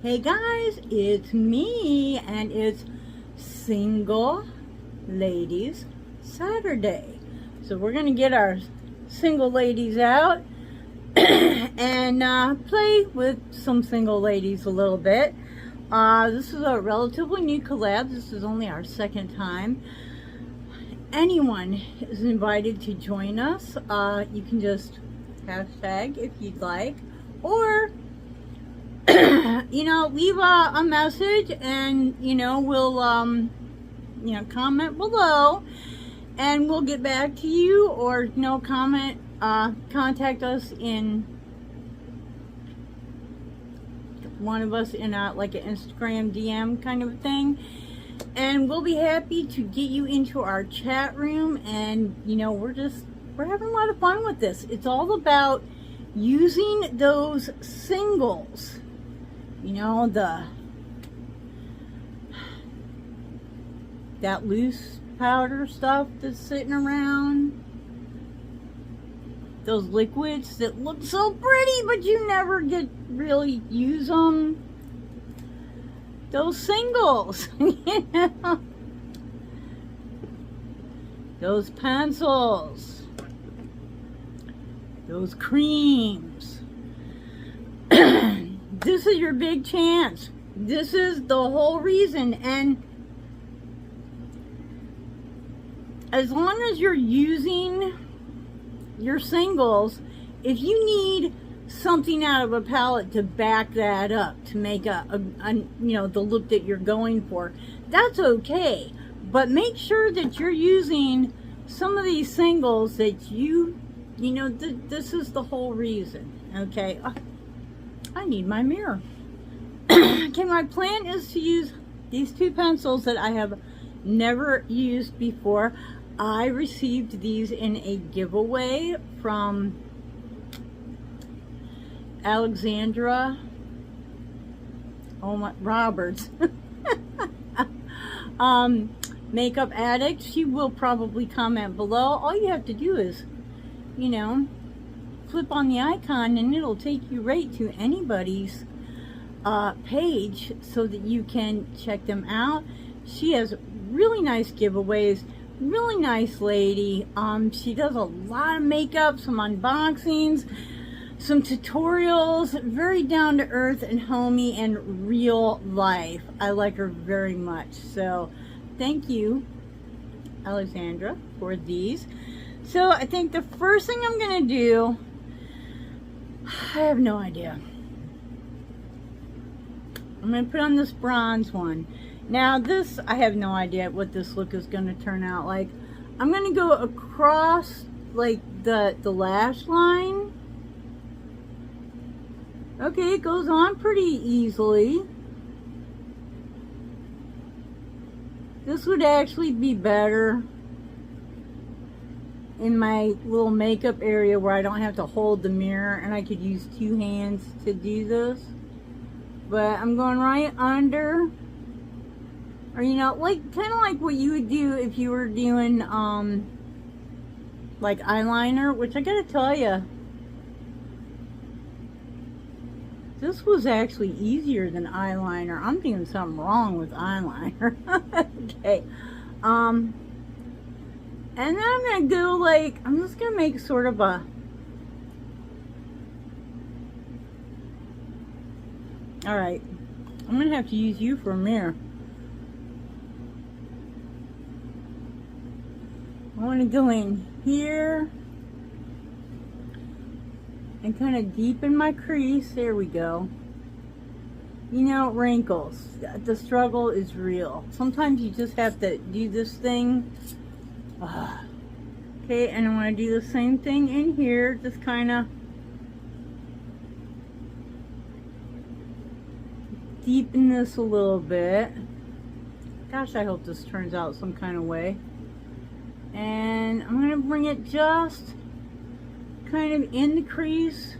Hey guys, it's me, and it's Single Ladies Saturday. So we're gonna get our single ladies out and play with some single ladies a little bit. This is a relatively new collab. This is only our second time. Anyone is invited to join us. You can just hashtag if you'd like, or leave a message, and we'll comment below and we'll get back to you, or contact us in one of us in like an Instagram DM kind of thing, and we'll be happy to get you into our chat room. And we're having a lot of fun with this. It's all about using those singles, that loose powder stuff that's sitting around, those liquids that look so pretty but you never really use them, those singles, those pencils, those creams. This is your big chance. This is the whole reason. And as long as you're using your singles, if you need something out of a palette to back that up, to make the look that you're going for, that's okay. But make sure that you're using some of these singles that this is the whole reason. Okay. I need my mirror. Okay, my plan is to use these two pencils that I have never used before. I received these in a giveaway from Alexandra Roberts, makeup addict. She will probably comment below. All you have to do is, flip on the icon and it'll take you right to anybody's page so that you can check them out. She has really nice giveaways. Really nice lady. She does a lot of makeup, some unboxings, some tutorials, very down to earth and homey and real life. I like her very much. So thank you, Alexandra, for these. So I think the first thing I'm gonna do, I have no idea. I'm gonna put on this bronze one. Now this, I have no idea what this look is going to turn out like. I'm going to go across like the lash line. Okay, it goes on pretty easily. This would actually be better in my little makeup area where I don't have to hold the mirror and I could use two hands to do this. But I'm going right under. Or, kind of like what you would do if you were doing, like eyeliner, which I gotta tell you, this was actually easier than eyeliner. I'm doing something wrong with eyeliner. Okay. And then I'm gonna go I'm just gonna make sort of a, alright, I'm gonna have to use you for a mirror. I want to go in here and kind of deepen my crease. There we go. Wrinkles. The struggle is real. Sometimes you just have to do this thing. Okay, and I want to do the same thing in here. Just kind of deepen this a little bit. Gosh, I hope this turns out some kind of way. And I'm going to bring it just kind of in the crease.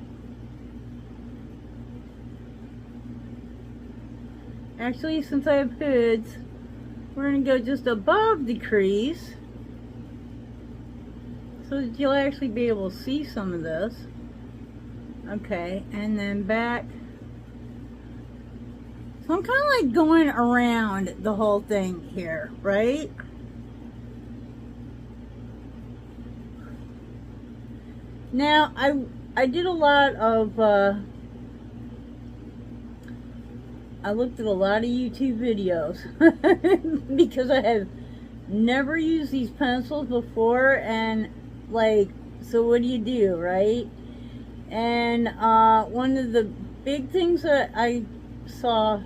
Actually, since I have hoods, we're going to go just above the crease so that you'll actually be able to see some of this. Okay, and then back So I'm kind of like going around the whole thing here, right? Now, I did a lot of, I looked at a lot of YouTube videos because I have never used these pencils before, and like, so what do, right? And one of the big things that I saw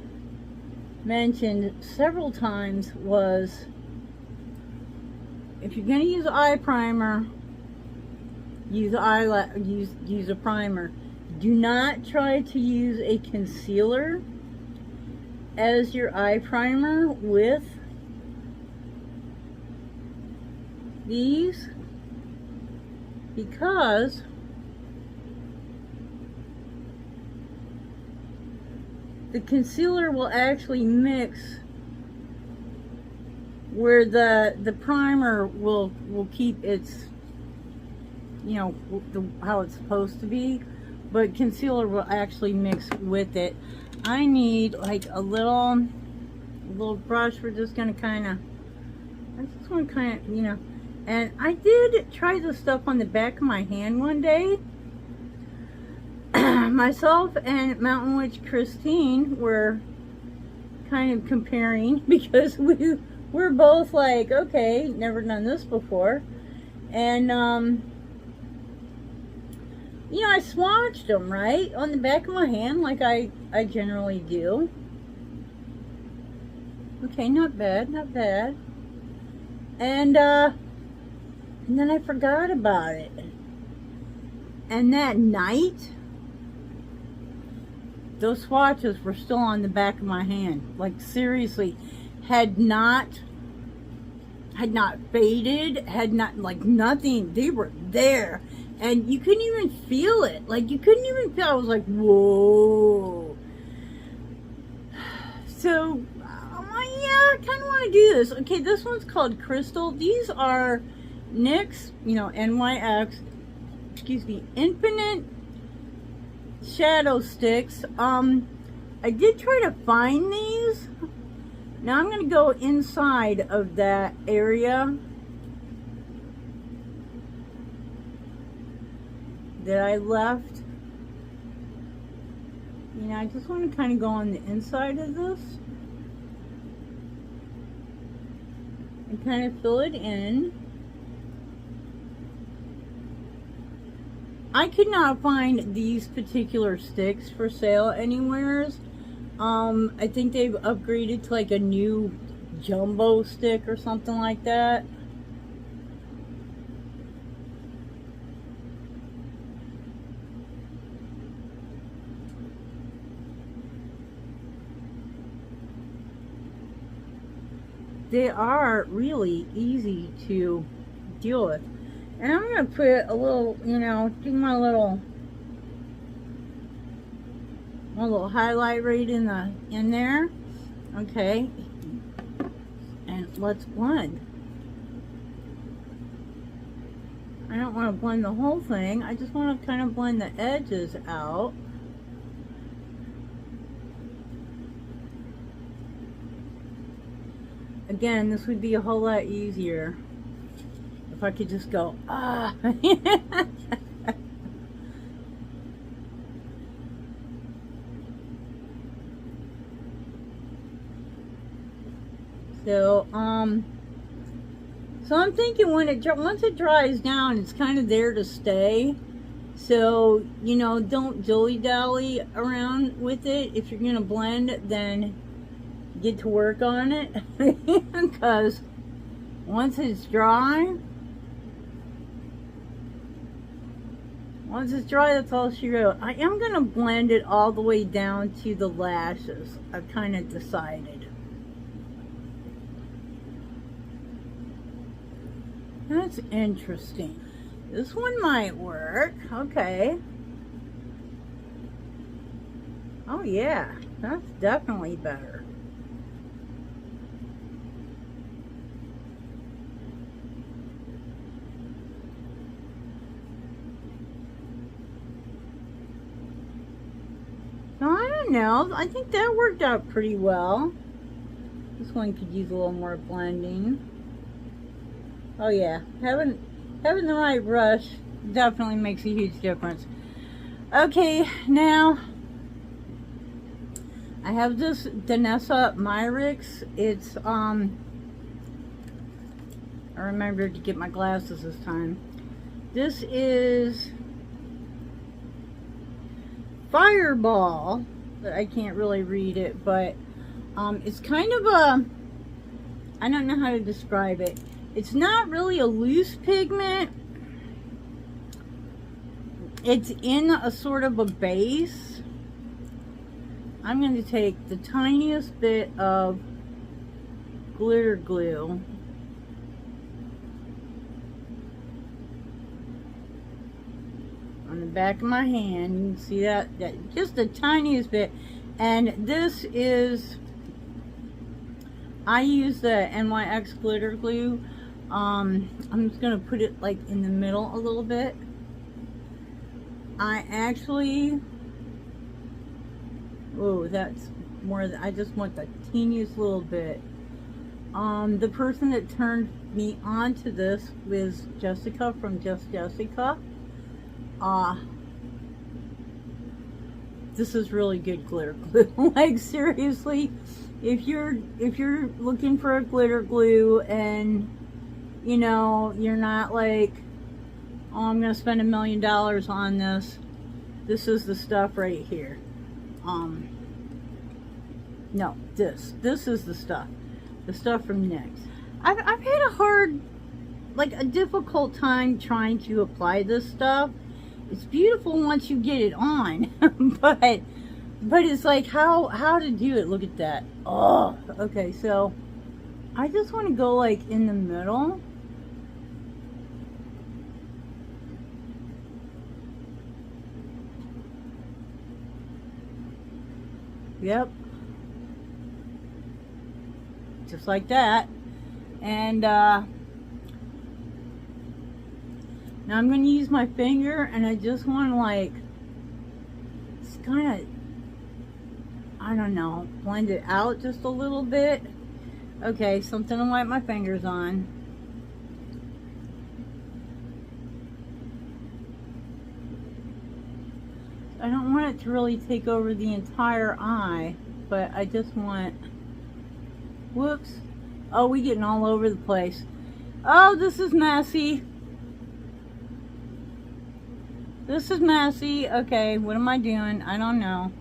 mentioned several times was, if you're going to use eye primer, use a primer. Do not try to use a concealer as your eye primer with these, because the concealer will actually mix where the primer will keep its, you know, how it's supposed to be, but concealer will actually mix with it. I need like a little brush. We're just gonna I just want to kind of, you know, and I did try this stuff on the back of my hand one day. Myself and Mountain Witch Christine were kind of comparing, because we're both like, okay, never done this before, and you know, I swatched them right on the back of my hand like I generally do. Okay, not bad, not bad. And then I forgot about it. And that night, those swatches were still on the back of my hand. Like, seriously, had not faded, had not, like, nothing. They were there. And you couldn't even feel it. Like, you couldn't even feel it. I was like, whoa. So, yeah, I kind of want to do this. Okay, this one's called Crystal. These are NYX, you know, NYX, excuse me, Infinite Shadow Sticks. I did try to find these. Now I'm going to go inside of that area that I left. You know, I just want to kind of go on the inside of this and kind of fill it in. I could not find these particular sticks for sale anywhere. I think they've upgraded to like a new jumbo stick or something like that. They are really easy to deal with. And I'm going to put a little, you know, do my little highlight right in there. Okay. And let's blend. I don't want to blend the whole thing. I just want to kind of blend the edges out. Again, this would be a whole lot easier if I could just go, ah. So I'm thinking once it dries down, it's kind of there to stay. So, you know, don't dilly-dally around with it. If you're going to blend, then get to work on it. Because once it's dry, that's all she wrote. I am going to blend it all the way down to the lashes. I've kind of decided. That's interesting. This one might work. Okay. Oh yeah, that's definitely better. So I don't know. I think that worked out pretty well. This one could use a little more blending. Oh yeah, having the right brush definitely makes a huge difference. Okay, now I have this Danessa Myrix. It's I remembered to get my glasses this time. This is Fireball, but I can't really read it, but it's kind of a, I don't know how to describe it. It's not really a loose pigment. It's in a sort of a base. I'm going to take the tiniest bit of glitter glue on the back of my hand. You can see that just the tiniest bit. And this is, I use the NYX glitter glue. I'm just going to put it like in the middle a little bit. I actually, oh, that's more than, I just want the teeniest little bit. The person that turned me on to this was Jessica from Just Jessica. This is really good glitter glue. Like seriously, if you're looking for a glitter glue and you know you're not like, oh, I'm gonna spend $1 million on this. This is the stuff right here. No, this is the stuff from NYX. I've had a hard, like a difficult time trying to apply this stuff. It's beautiful once you get it on, but it's like how to do it. Look at that. Oh, okay. So I just want to go like in the middle. Yep. Just like that. And now I'm going to use my finger, and I just want to like, it's kind of, I don't know, blend it out just a little bit. Okay, something to wipe my fingers on. I don't want it to really take over the entire eye, but I just want, whoops. Oh, we getting all over the place. Oh, this is messy. This is messy. Okay, what am I doing? I don't know.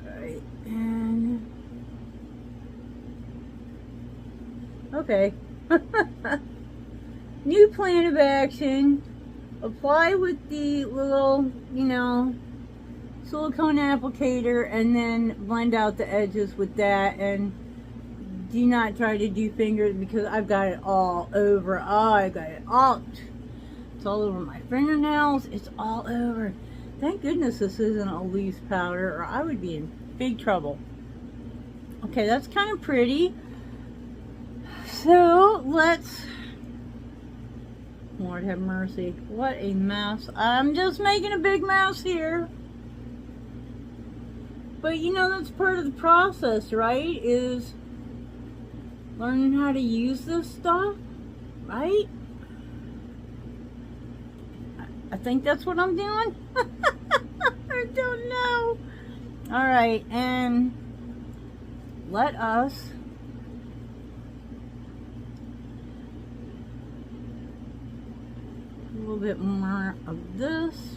Alright, and okay. New plan of action. Apply with the little, you know, silicone applicator, and then blend out the edges with that. And do not try to do fingers because I've got it all over. Oh, I got it all. It's all over my fingernails. It's all over. Thank goodness this isn't a loose powder, or I would be in big trouble. Okay, that's kind of pretty. So let's, Lord have mercy, what a mess. I'm just making a big mess here. But you know, that's part of the process, right? Is learning how to use this stuff, right? I think that's what I'm doing. I don't know. All right, and let us a little bit more of this.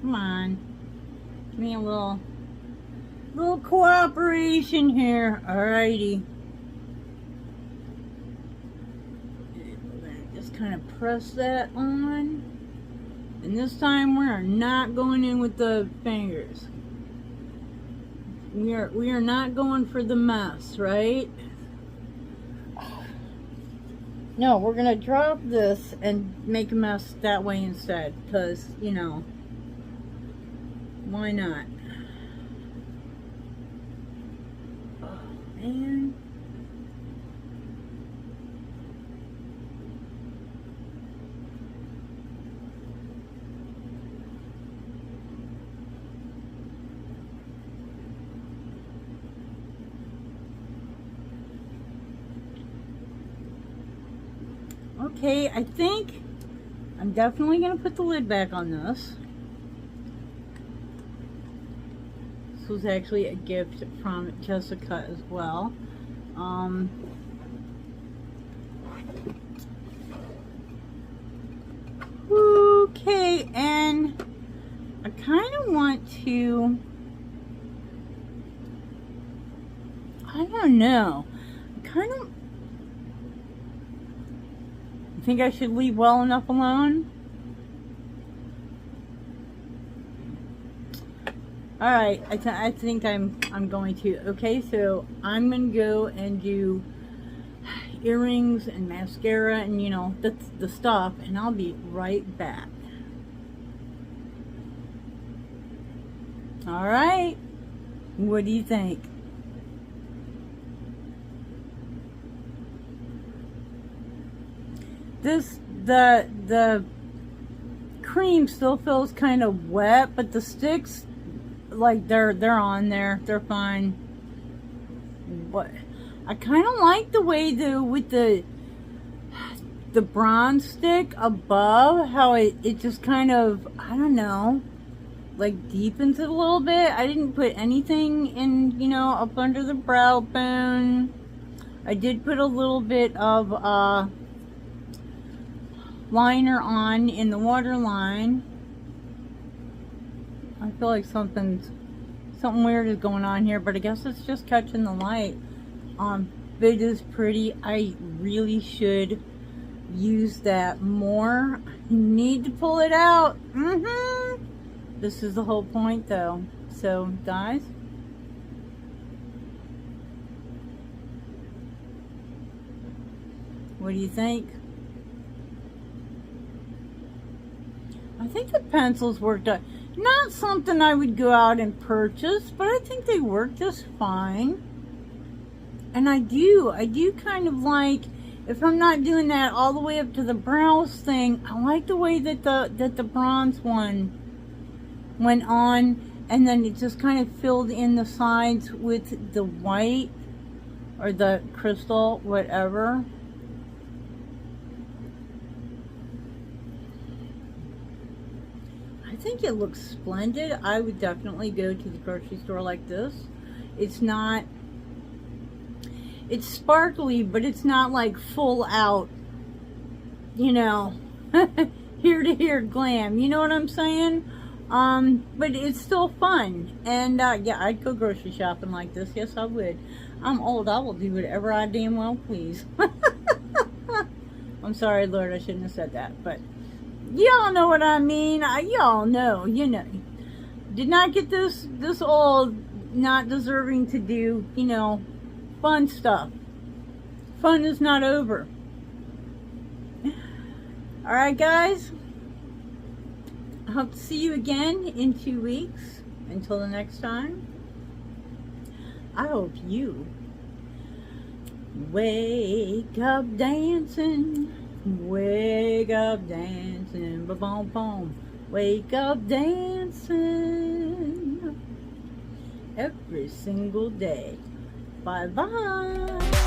Come on, give me a little cooperation here. Alrighty. We're gonna just kind of press that on, and this time we are not going in with the fingers. We are not going for the mess, right? No, we're gonna drop this and make a mess that way instead, because you know, why not? Oh man. Okay, I think I'm definitely going to put the lid back on this. This was actually a gift from Jessica as well. Okay, and I kind of want to, I don't know, I think I should leave well enough alone. Alright, I think I'm going to. Okay, so I'm going to go and do earrings and mascara and, you know, the stuff, and I'll be right back. Alright, what do you think? The cream still feels kind of wet, but the sticks, like, they're on there, they're fine. What I kind of like the way with the bronze stick above, how it just kind of, I don't know, like deepens it a little bit. I didn't put anything in, you know, up under the brow bone. I did put a little bit of liner on in the waterline. I feel like something weird is going on here, but I guess it's just catching the light. But it is pretty. I really should use that more. I need to pull it out. This is the whole point, though. So, guys, what do you think? I think the pencils worked out. Not something I would go out and purchase, but I think they work just fine. And I do kind of like, if I'm not doing that all the way up to the brows thing, I like the way that the bronze one went on, and then it just kind of filled in the sides with the white or the crystal, whatever. I think it looks splendid. I would definitely go to the grocery store like this. It's not, it's sparkly, but it's not like full out, you know, here to here glam. You know what I'm saying? But it's still fun. And yeah, I'd go grocery shopping like this. Yes, I would. I'm old. I will do whatever I damn well please. I'm sorry, Lord, I shouldn't have said that, but y'all know what I mean. Y'all know, you know. Did not get this old, not deserving to do, you know, fun stuff. Fun is not over. Alright, guys. I hope to see you again in 2 weeks. Until the next time, I hope you wake up dancing. Wake up dancing, ba-boom, boom. Wake up dancing every single day. Bye-bye.